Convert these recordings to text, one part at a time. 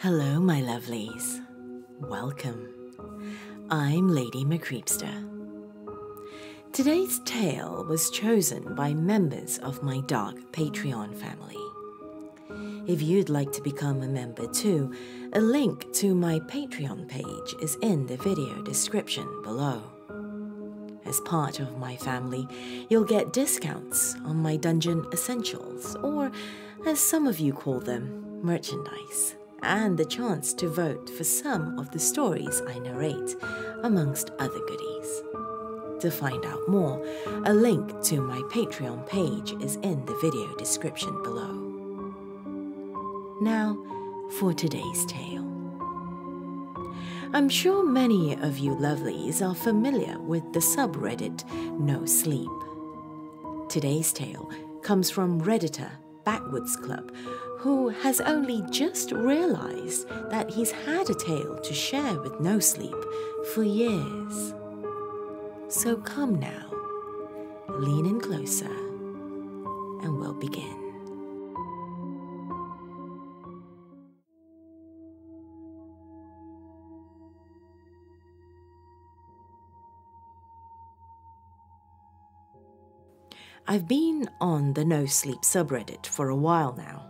Hello, my lovelies. Welcome. I'm Lady MCreepsta. Today's tale was chosen by members of my dark Patreon family. If you'd like to become a member too, a link to my Patreon page is in the video description below. As part of my family, you'll get discounts on my dungeon essentials, or as some of you call them, merchandise, and the chance to vote for some of the stories I narrate, amongst other goodies. To find out more, a link to my Patreon page is in the video description below. Now, for today's tale. I'm sure many of you lovelies are familiar with the subreddit NoSleep. Today's tale comes from Redditor Backwoods Club, who has only just realized that he's had a tale to share with NoSleep for years. So come now, lean in closer, and we'll begin. I've been on the NoSleep subreddit for a while now,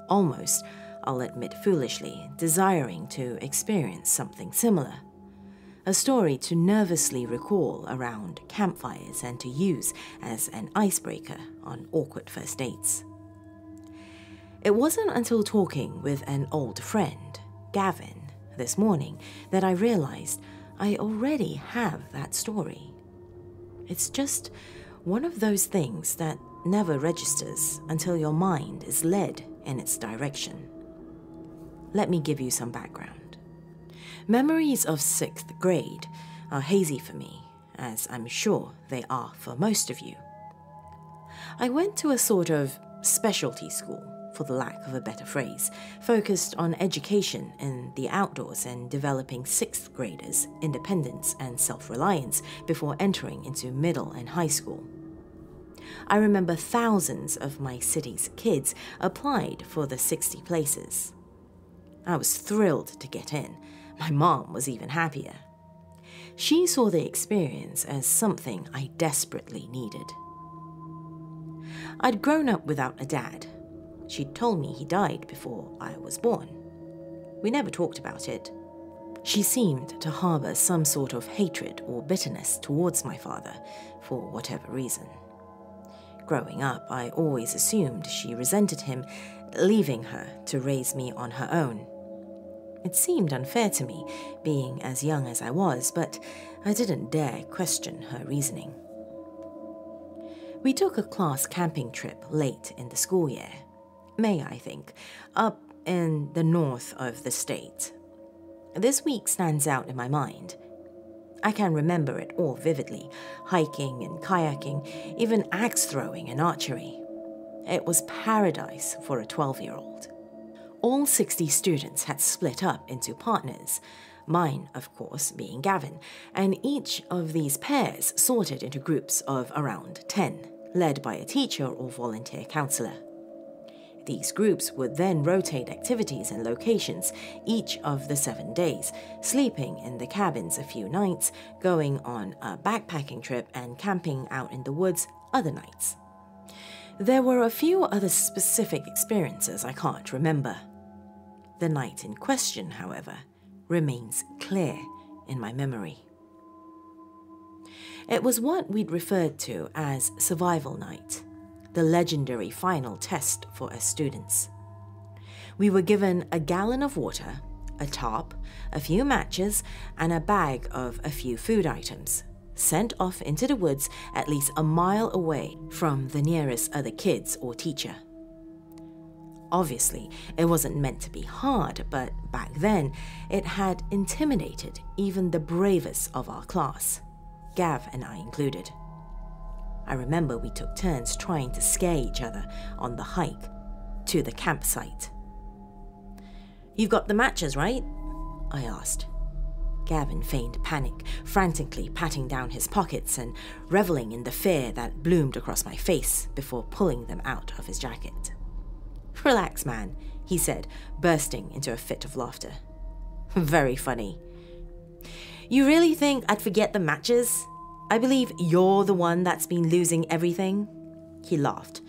almost, I'll admit foolishly, desiring to experience something similar. A story to nervously recall around campfires and to use as an icebreaker on awkward first dates. It wasn't until talking with an old friend, Gavin, this morning that I realized I already have that story. It's just one of those things that never registers until your mind is led in its direction. Let me give you some background. Memories of 6th grade are hazy for me, as I'm sure they are for most of you. I went to a sort of specialty school, for the lack of a better phrase, focused on education in the outdoors and developing 6th graders' independence and self-reliance before entering into middle and high school. I remember thousands of my city's kids applied for the 60 places. I was thrilled to get in. My mom was even happier. She saw the experience as something I desperately needed. I'd grown up without a dad. She'd told me he died before I was born. We never talked about it. She seemed to harbor some sort of hatred or bitterness towards my father, for whatever reason. Growing up, I always assumed she resented him, leaving her to raise me on her own. It seemed unfair to me, being as young as I was, but I didn't dare question her reasoning. We took a class camping trip late in the school year, May I think, up in the north of the state. This week stands out in my mind. I can remember it all vividly, hiking and kayaking, even axe throwing and archery. It was paradise for a 12-year-old. All 60 students had split up into partners, mine, of course, being Gavin, and each of these pairs sorted into groups of around 10, led by a teacher or volunteer counselor. These groups would then rotate activities and locations each of the 7 days, sleeping in the cabins a few nights, going on a backpacking trip and camping out in the woods other nights. There were a few other specific experiences I can't remember. The night in question, however, remains clear in my memory. It was what we'd referred to as survival night, the legendary final test for us students. We were given a gallon of water, a tarp, a few matches, and a bag of a few food items, sent off into the woods at least a mile away from the nearest other kids or teacher. Obviously, it wasn't meant to be hard, but back then, it had intimidated even the bravest of our class, Gav and I included. I remember we took turns trying to scare each other on the hike to the campsite. "You've got the matches, right?" I asked. Gavin feigned panic, frantically patting down his pockets and reveling in the fear that bloomed across my face before pulling them out of his jacket. "Relax, man. he said, bursting into a fit of laughter. Very funny. You really think I'd forget the matches? I believe you're the one that's been losing everything. He laughed.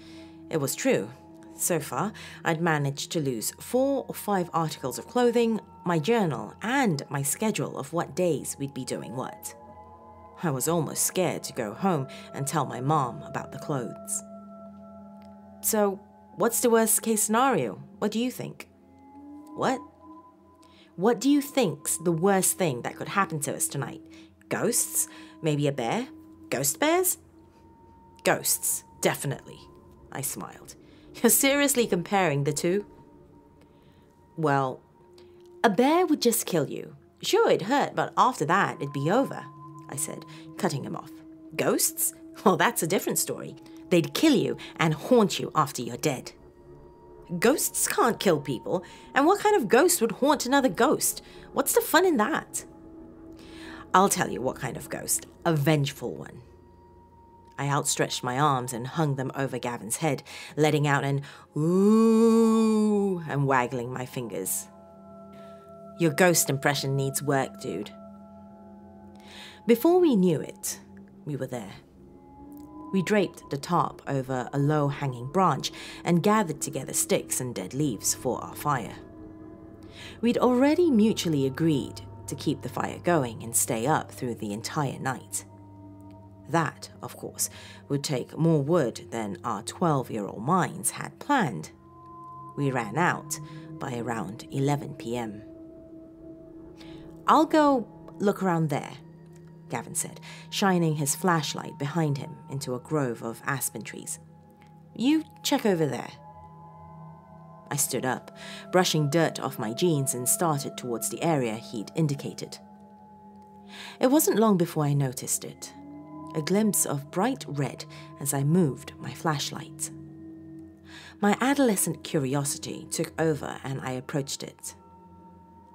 It was true. So far, I'd managed to lose 4 or 5 articles of clothing, my journal, and my schedule of what days we'd be doing what. I was almost scared to go home and tell my mom about the clothes. So, what's the worst case scenario? What do you think? What? What do you think's the worst thing that could happen to us tonight? Ghosts? Maybe a bear? Ghost bears? Ghosts, definitely, I smiled. You're seriously comparing the two? Well, a bear would just kill you. Sure, it'd hurt, but after that, it'd be over, I said, cutting him off. Ghosts? Well, that's a different story. They'd kill you and haunt you after you're dead. Ghosts can't kill people, and what kind of ghost would haunt another ghost? What's the fun in that? I'll tell you what kind of ghost. A vengeful one. I outstretched my arms and hung them over Gavin's head, letting out an ooh and waggling my fingers. Your ghost impression needs work, dude. Before we knew it, we were there. We draped the tarp over a low-hanging branch and gathered together sticks and dead leaves for our fire. We'd already mutually agreed to keep the fire going and stay up through the entire night. That, of course, would take more wood than our 12-year-old minds had planned. We ran out by around 11 p.m. I'll go look around there, Gavin said, shining his flashlight behind him into a grove of aspen trees. You check over there. I stood up, brushing dirt off my jeans, and started towards the area he'd indicated. It wasn't long before I noticed it. A glimpse of bright red as I moved my flashlight. My adolescent curiosity took over and I approached it.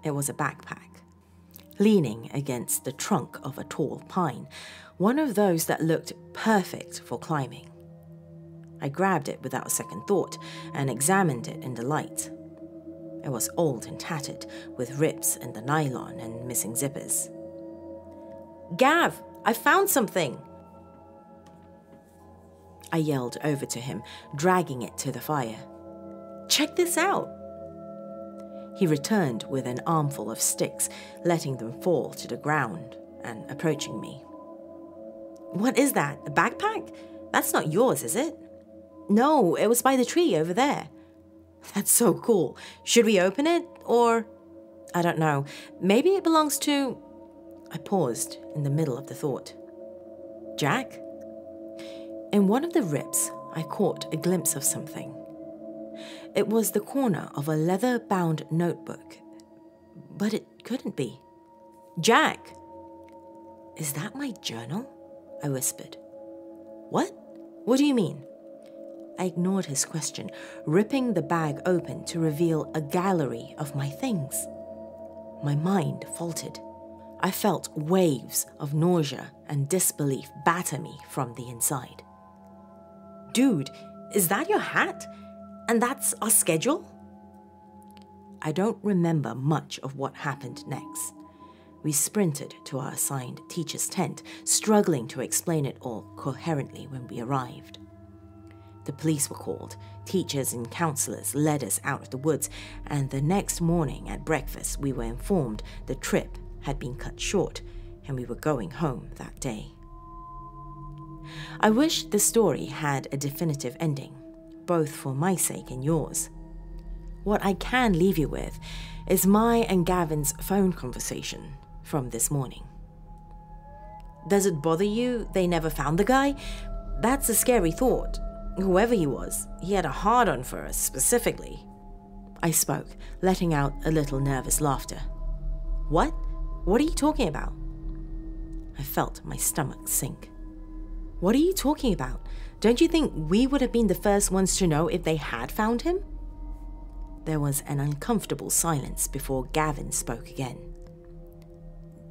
It was a backpack, leaning against the trunk of a tall pine, one of those that looked perfect for climbing. I grabbed it without a second thought and examined it in the light. It was old and tattered, with rips in the nylon and missing zippers. Gav, I found something! I yelled over to him, dragging it to the fire. Check this out! He returned with an armful of sticks, letting them fall to the ground and approaching me. What is that, a backpack? That's not yours, is it? No, it was by the tree over there. That's so cool. Should we open it, or... I don't know. Maybe it belongs to... I paused in the middle of the thought. Jack? In one of the rips, I caught a glimpse of something. It was the corner of a leather-bound notebook, but it couldn't be. Jack! Is that my journal? I whispered. What? What do you mean? I ignored his question, ripping the bag open to reveal a gallery of my things. My mind faltered. I felt waves of nausea and disbelief batter me from the inside. Dude, is that your hat? And that's our schedule? I don't remember much of what happened next. We sprinted to our assigned teacher's tent, struggling to explain it all coherently when we arrived. The police were called, teachers and counselors led us out of the woods, and the next morning at breakfast we were informed the trip had been cut short and we were going home that day. I wish the story had a definitive ending, both for my sake and yours. What I can leave you with is my and Gavin's phone conversation from this morning. Does it bother you they never found the guy? That's a scary thought. Whoever he was, he had a hard-on for us specifically. I spoke, letting out a little nervous laughter. What? What are you talking about? I felt my stomach sink. What are you talking about? Don't you think we would have been the first ones to know if they had found him? There was an uncomfortable silence before Gavin spoke again.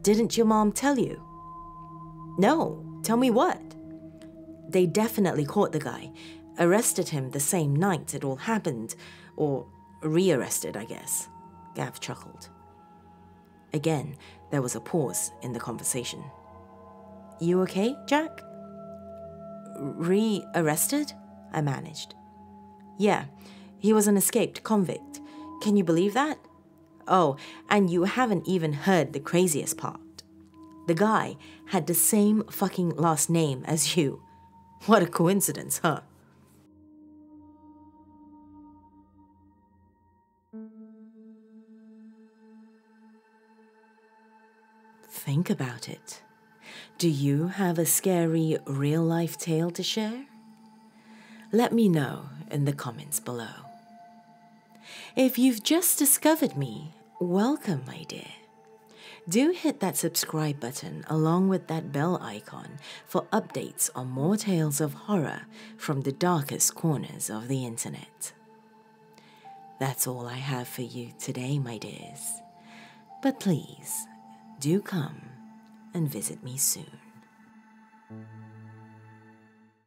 Didn't your mom tell you? No, tell me what? They definitely caught the guy, arrested him the same night it all happened, or Rearrested, I guess, Gav chuckled. Again, there was a pause in the conversation. You okay, Jack? Rearrested? I managed. Yeah, he was an escaped convict. Can you believe that? Oh, and you haven't even heard the craziest part. The guy had the same fucking last name as you. What a coincidence, huh? Think about it. Do you have a scary real-life tale to share? Let me know in the comments below. If you've just discovered me, welcome, my dear. Do hit that subscribe button along with that bell icon for updates on more tales of horror from the darkest corners of the internet. That's all I have for you today, my dears. But please, do come and visit me soon.